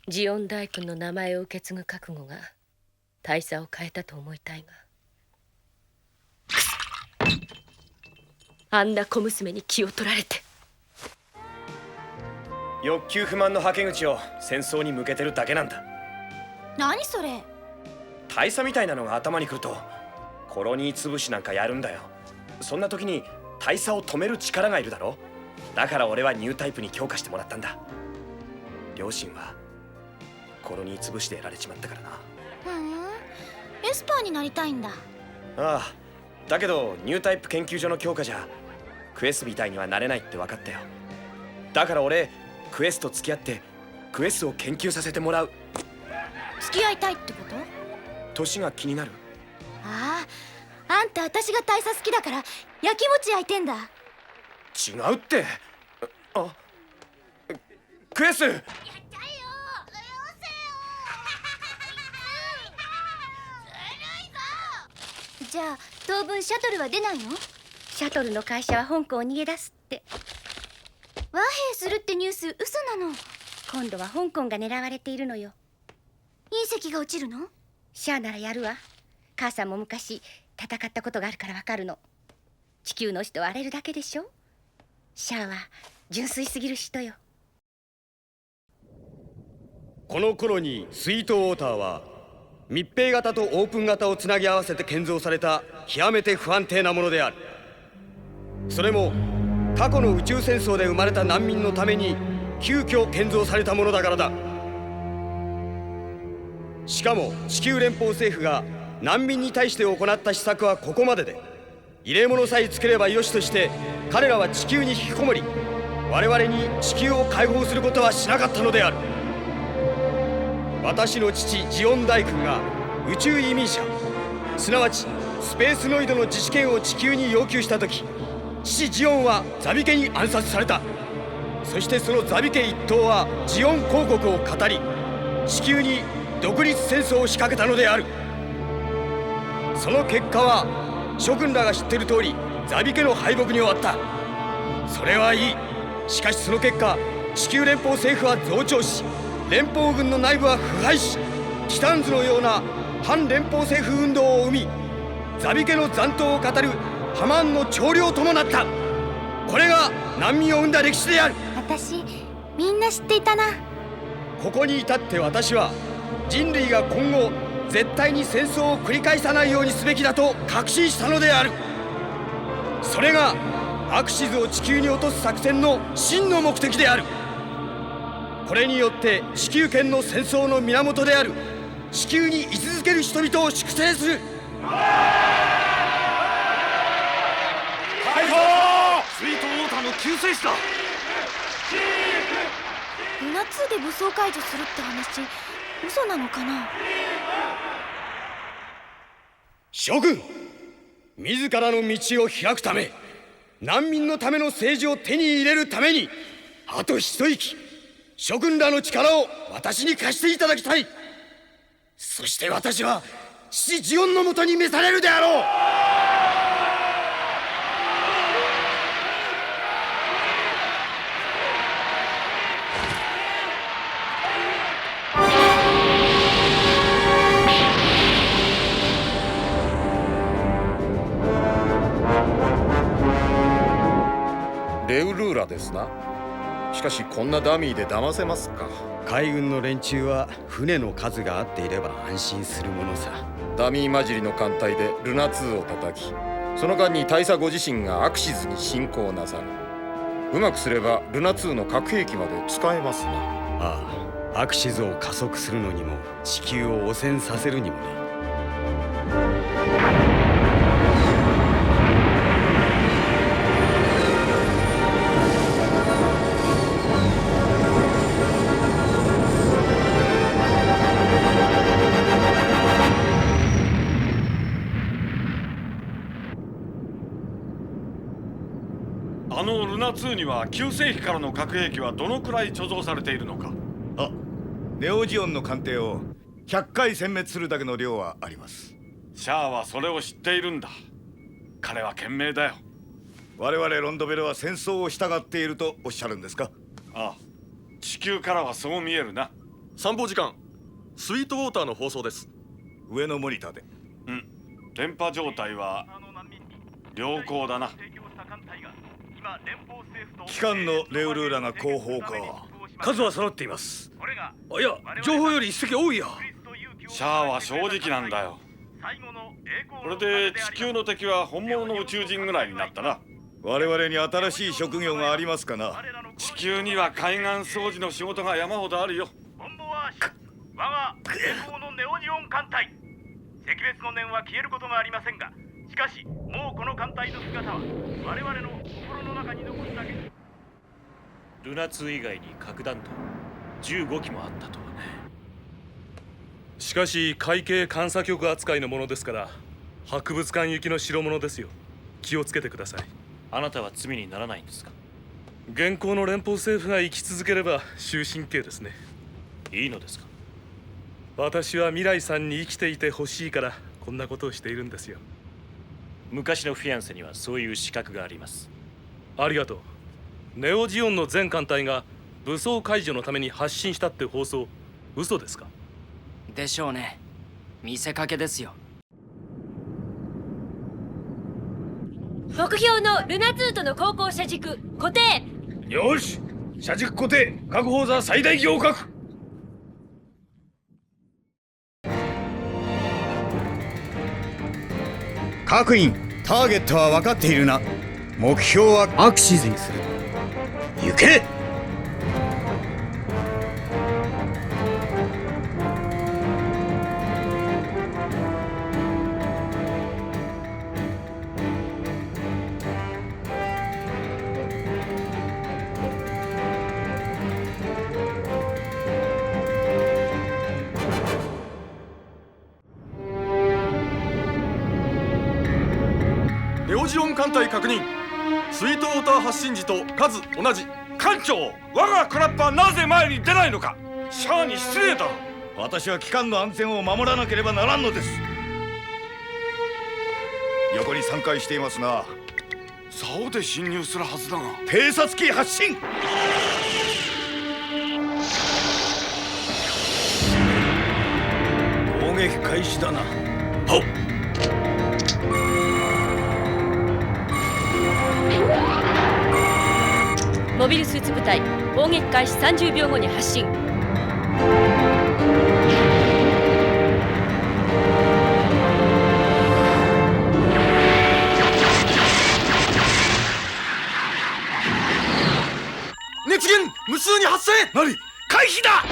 ジオン大君の名前を受け継ぐ覚悟が大佐を変えたと思いたいが、あんな小娘に気を取られて。欲求不満のはけ口を戦争に向けてるだけなんだ。何それ。大佐みたいなのが頭にくるとコロニー潰しなんかやるんだよ。そんな時に大佐を止める力がいるだろ。だから俺はニュータイプに強化してもらったんだ。両親はコロニー潰しでやられちまったからな。エスパーになりたいんだ。ああ、だけどニュータイプ研究所の強化じゃクエスみたいにはなれないって分かったよ。だから俺クエスと付き合ってクエスを研究させてもらう。付き合いたいってこと？年が気になる？ああ、あんた私が大佐好きだから焼きもち焼いてんだ。違うって。あ、クエス。じゃあ当分シャトルは出ないの？シャトルの会社は香港を逃げ出すって。和平するってニュース嘘なの？今度は香港が狙われているのよ。隕石が落ちるの？シャアならやるわ。母さんも昔戦ったことがあるからわかるの。地球の人は荒れるだけでしょ。シャアは純粋すぎる人よ。この頃にスイートウォーターは密閉型とオープン型をつなぎ合わせて建造された極めて不安定なものである。それも過去の宇宙戦争で生まれた難民のために急遽建造されたものだからだ。しかも地球連邦政府が難民に対して行った施策はここまでで、入れ物さえ作ればよしとして彼らは地球に引きこもり、我々に地球を解放することはしなかったのである。私の父ジオン大君が宇宙移民者、すなわちスペースノイドの自治権を地球に要求した時、父ジオンはザビ家に暗殺された。そしてそのザビ家一党はジオン公国を語り、地球に独立戦争を仕掛けたのである。その結果は諸君らが知っている通りザビ家の敗北に終わった。それはいい。しかしその結果地球連邦政府は増長し、連邦軍の内部は腐敗し、ティタンズのような反連邦政府運動を生み、ザビ家の残党を語るハマンの長領ともなった。これが難民を生んだ歴史である。私みんな知っていたな。ここに至って私は人類が今後絶対に戦争を繰り返さないようにすべきだと確信したのである。それがアクシズを地球に落とす作戦の真の目的である。これによって地球圏の戦争の源である地球に居続ける人々を粛清する。解放！スイートウォーターの救世主だ。ルナ2で武装解除するって話嘘なのかな？諸君、自らの道を開くため、難民のための政治を手に入れるために、あと一息諸君らの力を私に貸していただきたい。そして私は父ジオンのもとに召されるであろう。レウルーラですな。しかしこんなダミーで騙せますか？海軍の連中は船の数が合っていれば安心するものさ。ダミー混じりの艦隊でルナ2を叩き、その間に大佐ご自身がアクシズに侵攻なさる。うまくすればルナ2の核兵器まで使えますな。ああ、アクシズを加速するのにも地球を汚染させるにもね。ルナ2には旧世紀からの核兵器はどのくらい貯蔵されているのか？ネオジオンの艦艇を100回殲滅するだけの量はあります。シャアはそれを知っているんだ。彼は賢明だよ。我々ロンドベルは戦争を従っているとおっしゃるんですか？ああ、地球からはそう見えるな。参謀時間スイートウォーターの放送です。上のモニターで。電波状態は良好だな。機関のレウルーラが後方か。数は揃っています。いや、情報より一隻多いや。シャアは正直なんだよ。これで地球の敵は本物の宇宙人ぐらいになったな。我々に新しい職業がありますかな。地球には海岸掃除の仕事が山ほどあるよ。本部は我が栄光のネオジオン艦隊。赤別の念は消えることがありませんが、しかしもうこの艦隊の姿は我々の心の中に残るだけ。ルナ2以外に核弾頭15機もあったとはね。しかし海警監査局扱いのものですから博物館行きの代物ですよ。気をつけてください。あなたは罪にならないんですか？現行の連邦政府が生き続ければ終身刑ですね。いいのですか？私は未来さんに生きていてほしいからこんなことをしているんですよ。昔のフィアンセにはそういう資格があります。ありがとう。ネオジオンの全艦隊が武装解除のために発進したって放送、嘘ですか？でしょうね。見せかけですよ。目標のルナ2との航行車軸固定。よし、車軸固定、各砲座最大行角。各員、ターゲットは分かっているな。目標はアクシズにする。行け。ネオジオン艦隊確認。スイートウォーター発進時と数同じ。艦長、我がクラッパーなぜ前に出ないのか。シャアに失礼だろ。私は機関の安全を守らなければならんのです。横に3回していますな。竿で侵入するはずだが。偵察機発進。攻撃開始だな。はっ。モビルスーツ部隊砲撃開始30秒後に発進。熱源無数に発生。何？回避だ。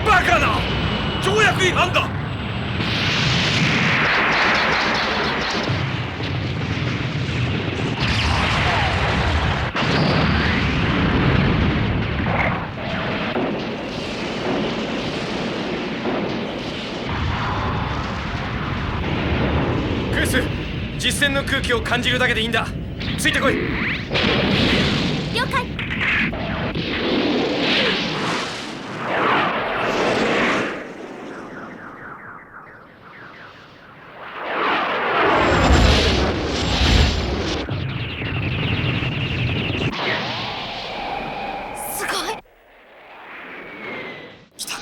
バカな！条約違反だ！クース、実戦の空気を感じるだけでいいんだ。ついてこい。了解。すごい。来た。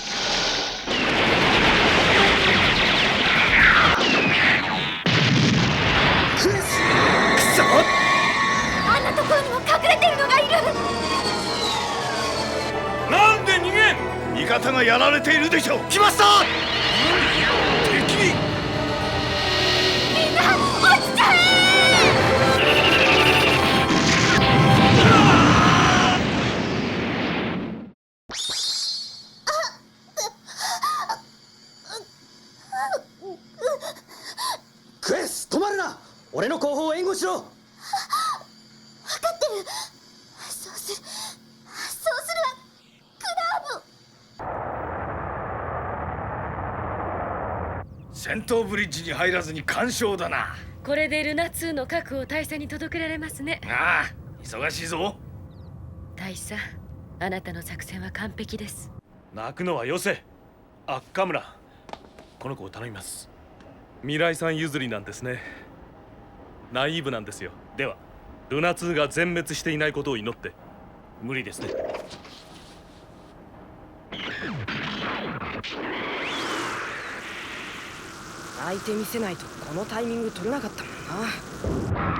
あんなところにも隠れてるのがいる。なんで逃げん！味方がやられているでしょう。来ました。敵に。みんな落ちちゃえ。クエス、止まるな。俺の後方を援護しろ。分かってる。そうするわクラーブ。戦闘ブリッジに入らずに完勝だな。これでルナ2の核を大佐に届けられますね。ああ、忙しいぞ。大佐、あなたの作戦は完璧です。泣くのはよせ。アッカムラ、この子を頼みます。未来さん譲りなんですね。ナイーブなんですよ。ではルナ2が全滅していないことを祈って。無理ですね。相手見せないとこのタイミング取れなかったもんな。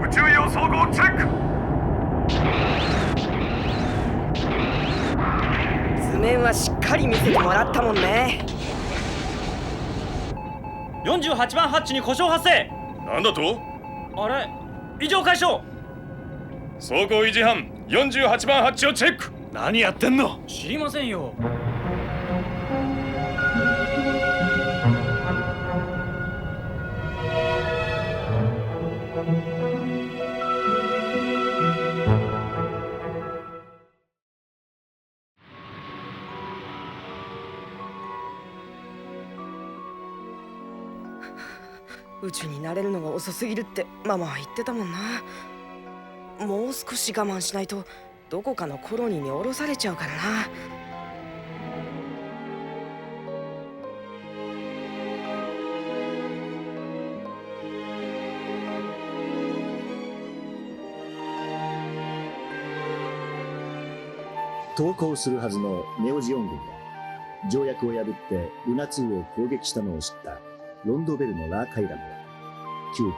宇宙用総合チェック。図面はしっかり見せてもらったもんね。48番ハッチに故障発生。なんだと？あれ、異常解消。走行維持班48番ハッチをチェック。何やってんの？知りませんよ。宇宙に慣れるのが遅すぎるってママは言ってたもんな。もう少し我慢しないとどこかのコロニーに降ろされちゃうからな。投降するはずのネオジオン軍が条約を破ってルナ2を攻撃したのを知ったロンドベルのラーカイラムは急遽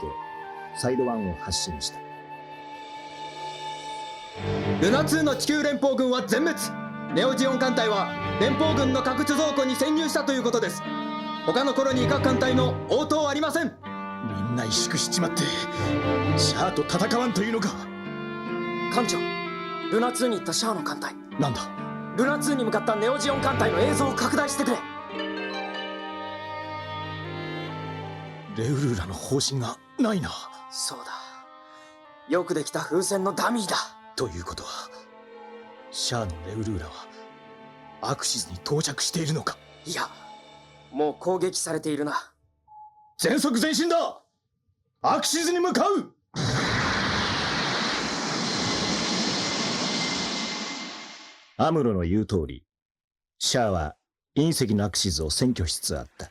サイドワンを発進した。ルナ2の地球連邦軍は全滅。ネオジオン艦隊は連邦軍の核貯蔵庫に潜入したということです。他のコロニー各艦隊の応答ありません。みんな萎縮しちまってシャアと戦わんというのか。艦長、ルナ2に行ったシャアの艦隊。なんだ？ルナ2に向かったネオジオン艦隊の映像を拡大してくれ。レウルーラの方針がないな。そうだ、よくできた風船のダミーだ。ということはシャアのレウルーラはアクシズに到着しているのか。いや、もう攻撃されているな。全速前進だ。アクシズに向かう。アムロの言う通り、シャアは隕石のアクシズを占拠しつつあった。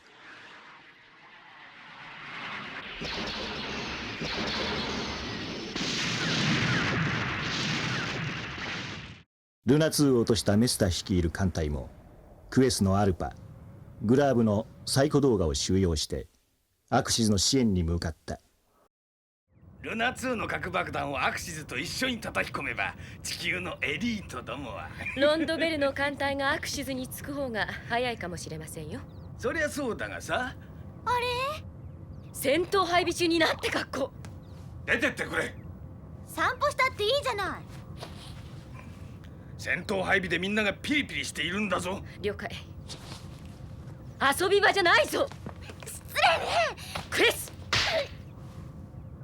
ルナ2を落としたメスタ率いる艦隊もクエスのアルパ、グラーブのサイコ動画を収容してアクシズの支援に向かった。ルナ2の核爆弾をアクシズと一緒に叩き込めば地球のエリートどもはロンドベルの艦隊がアクシズに着く方が早いかもしれませんよ。そりゃそうだがさ。あれ、戦闘配備中になって格好。出てってくれ。散歩したっていいじゃない。戦闘配備でみんながピリピリしているんだぞ。了解。遊び場じゃないぞ。失礼ね。クレス、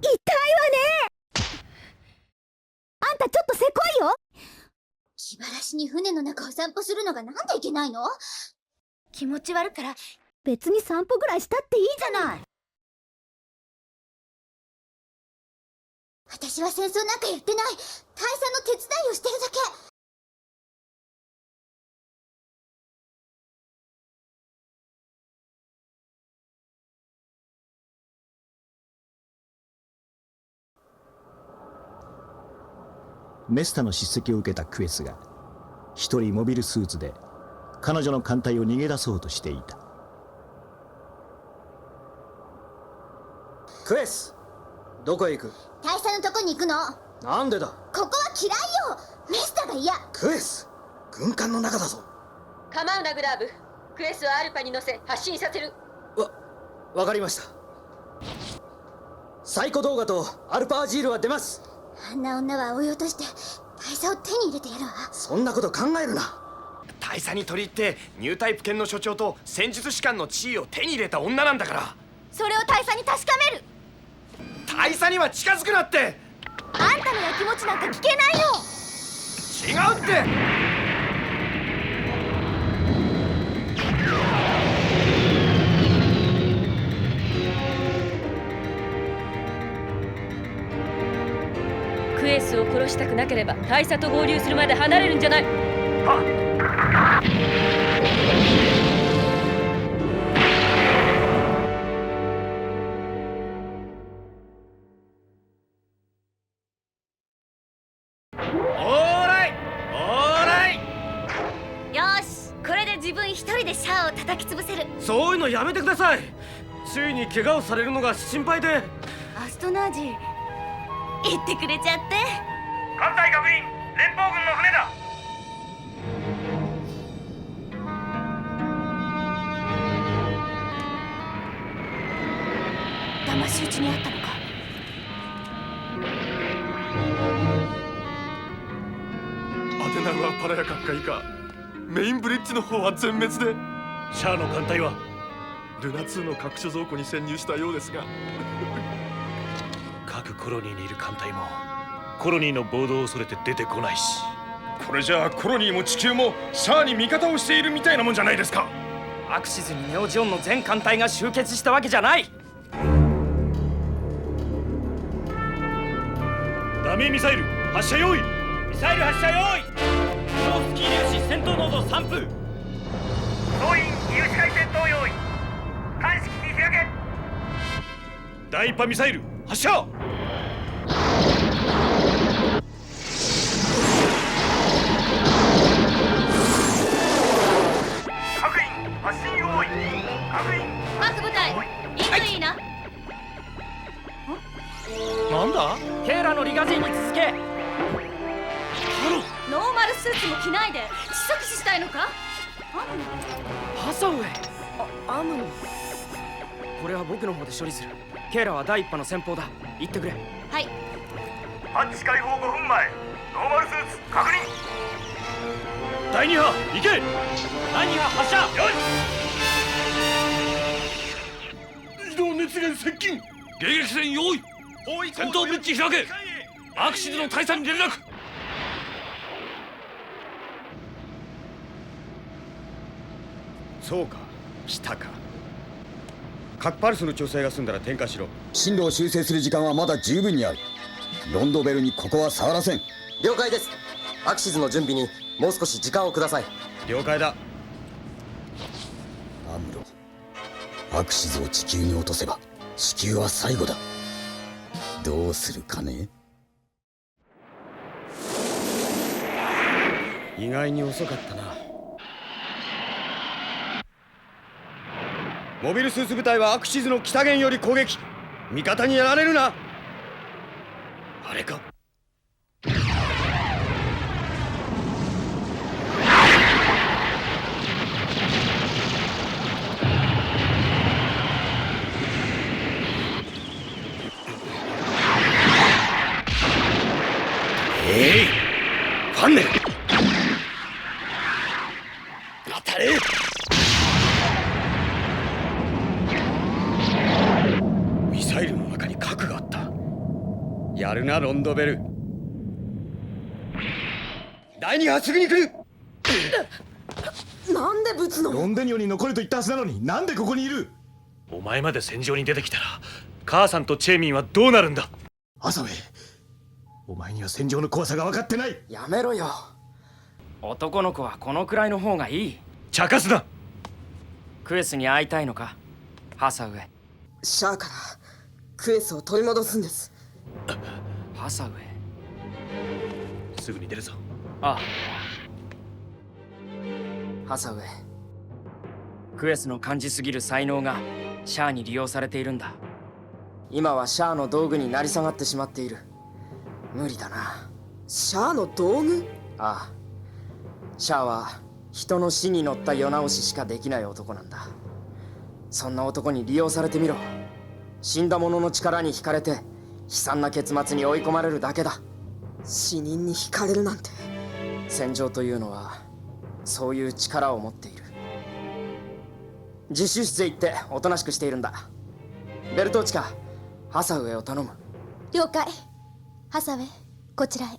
痛いわね。あんたちょっとせこいよ。気晴らしに船の中を散歩するのがなんでいけないの？気持ち悪から別に散歩ぐらいしたっていいじゃない。私は戦争なんかやってない。大佐の手伝いをしてるだけ。メスタの叱責を受けたクエスが一人モビルスーツで彼女の艦隊を逃げ出そうとしていた。クエス、どこへ行く？大佐のとこに行くの。なんでだ？ここは嫌いよ。メスタが嫌。クエス、軍艦の中だぞ。構うなグラーブ。クエスをアルパに乗せ発進させる。わかりました。サイコ動画とアルパージールは出ます。あんな女は追い落として大佐を手に入れてやるわ。そんなこと考えるな。大佐に取り入ってニュータイプ犬の所長と戦術士官の地位を手に入れた女なんだから。それを大佐に確かめる。大佐には近づくなって。あんたのやきもちなんか聞けないよ。違うって。したくなければ大佐と合流するまで離れるんじゃない。よし、これで自分一人でシャアを叩き潰せる。そういうのやめてください。周囲に怪我をされるのが心配で。アストナージ言ってくれちゃって。艦隊確認、連邦軍の船だ。騙し討ちにあったのか。アテナグはパラヤ閣下以下、メインブリッジの方は全滅で、シャアの艦隊はルナ2の各所蔵庫に潜入したようですが各コロニーにいる艦隊もコロニーの暴動を恐れて出てこないし。これじゃあコロニーも地球もシャアに味方をしているみたいなもんじゃないですか。アクシズにネオジオンの全艦隊が集結したわけじゃない。ダミーミサイル発射用意。ミサイル発射用意。ノースキー粒子戦闘濃度3分。総員有視界戦闘用意。鑑識機開け。第1波ミサイル発射。各員発進用意。各員各部隊いついいな。なんだ？ケーラのリガジンに続け。ノーマルスーツも着ないで窒息死したいのか。ハサウェイ。アムノ。これは僕の方で処理する。ケーラは第一波の先鋒だ。言ってくれ。はい。ハッチ開放5分前。ノーマルスーツ確認。第2波行け。第2波発射。よし。移動熱源接近。迎撃戦用意。戦闘ブリッジ開け。アクシズの大佐に連絡。そうか、来たか。核パルスの調整が済んだら点火しろ。進路を修正する時間はまだ十分にある。ロンドベルにここは触らせん。了解です。アクシズの準備にもう少し時間をください。了解だ。アムロ、アクシズを地球に落とせば地球は最後だ。どうするかね。意外に遅かったな。モビルスーツ部隊はアクシズの北限より攻撃。味方にやられるな。あれか。ファンネル当たれ。ミサイルの中に核があった。やるなロンドベル。第2波すぐに来る。なんでブツのロンデニオに残ると言ったはずなのに、なんでここにいる。お前まで戦場に出てきたら母さんとチェーミンはどうなるんだ。ハサウェイ、お前には戦場の怖さが分かってない。やめろよ。男の子はこのくらいの方がいい。茶化すな。クエスに会いたいのか、ハサウェイ。シャアからクエスを取り戻すんです。ハサウェイ、すぐに出るぞ。ああ。ハサウェイ、クエスの感じすぎる才能がシャアに利用されているんだ。今はシャアの道具になり下がってしまっている。無理だな。シャアの道具？ああ。シャアは人の死に乗った世直ししかできない男なんだ。そんな男に利用されてみろ。死んだ者の力に惹かれて悲惨な結末に追い込まれるだけだ。死人に惹かれるなんて。戦場というのはそういう力を持っている。自習室へ行っておとなしくしているんだ。ベルトーチカ、ハサウェイを頼む。了解。ハサウェイ、こちらへ。